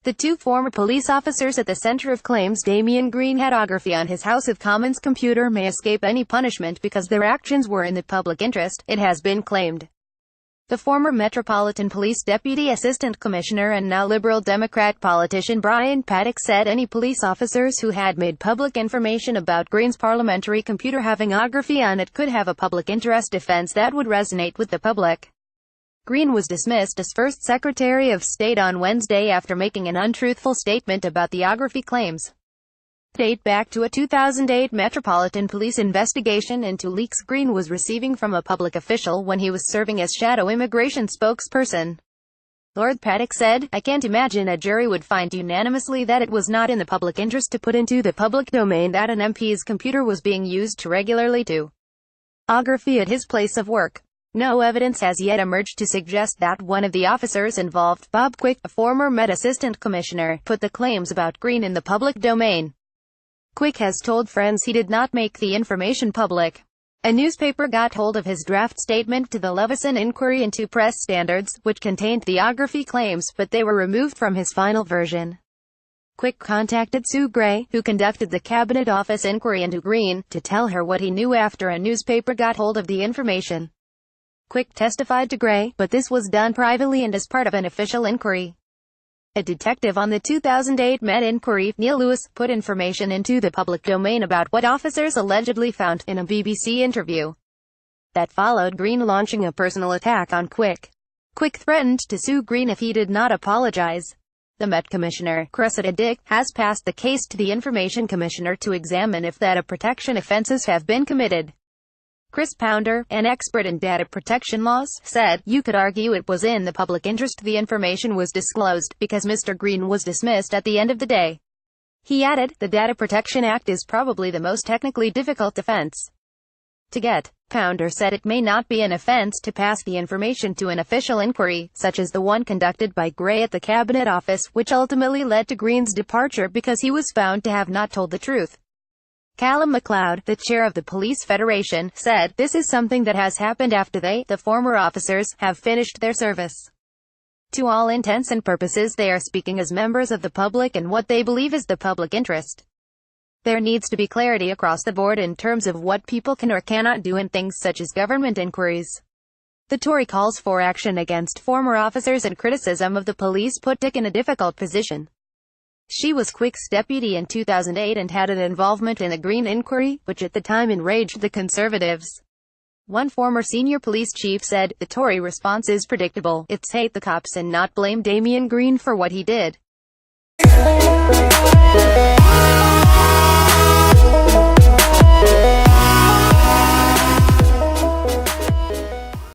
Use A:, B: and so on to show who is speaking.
A: The two former police officers at the center of claims Damian Green had ography on his House of Commons computer may escape any punishment because their actions were in the public interest, it has been claimed. The former Metropolitan Police Deputy Assistant Commissioner and now Liberal Democrat politician Brian Paddick said any police officers who had made public information about Green's parliamentary computer having ography on it could have a public interest defense that would resonate with the public. Green was dismissed as first Secretary of State on Wednesday after making an untruthful statement about the ography claims. Date back to a 2008 Metropolitan Police investigation into leaks Green was receiving from a public official when he was serving as shadow immigration spokesperson. Lord Paddick said, "I can't imagine a jury would find unanimously that it was not in the public interest to put into the public domain that an MP's computer was being used to regularly do ography at his place of work." No evidence has yet emerged to suggest that one of the officers involved, Bob Quick, a former Met Assistant Commissioner, put the claims about Green in the public domain. Quick has told friends he did not make the information public. A newspaper got hold of his draft statement to the Levison Inquiry into Press Standards, which contained the ography claims, but they were removed from his final version. Quick contacted Sue Gray, who conducted the Cabinet Office inquiry into Green, to tell her what he knew after a newspaper got hold of the information. Quick testified to Gray, but this was done privately and as part of an official inquiry. A detective on the 2008 Met inquiry, Neil Lewis, put information into the public domain about what officers allegedly found in a BBC interview that followed Green launching a personal attack on Quick. Quick threatened to sue Green if he did not apologize. The Met Commissioner, Cressida Dick, has passed the case to the Information Commissioner to examine if data protection offenses have been committed. Chris Pounder, an expert in data protection laws, said, "You could argue it was in the public interest the information was disclosed, because Mr. Green was dismissed at the end of the day." He added, "The Data Protection Act is probably the most technically difficult offense to get." Pounder said it may not be an offense to pass the information to an official inquiry, such as the one conducted by Gray at the Cabinet Office, which ultimately led to Green's departure because he was found to have not told the truth. Callum MacLeod, the chair of the Police Federation, said, "This is something that has happened after the former officers, have finished their service. To all intents and purposes they are speaking as members of the public and what they believe is the public interest. There needs to be clarity across the board in terms of what people can or cannot do in things such as government inquiries." The Tory calls for action against former officers and criticism of the police put Dick in a difficult position. She was Quick's deputy in 2008 and had an involvement in the Green inquiry, which at the time enraged the Conservatives. One former senior police chief said, "The Tory response is predictable. It's hate the cops and not blame Damian Green for what he did."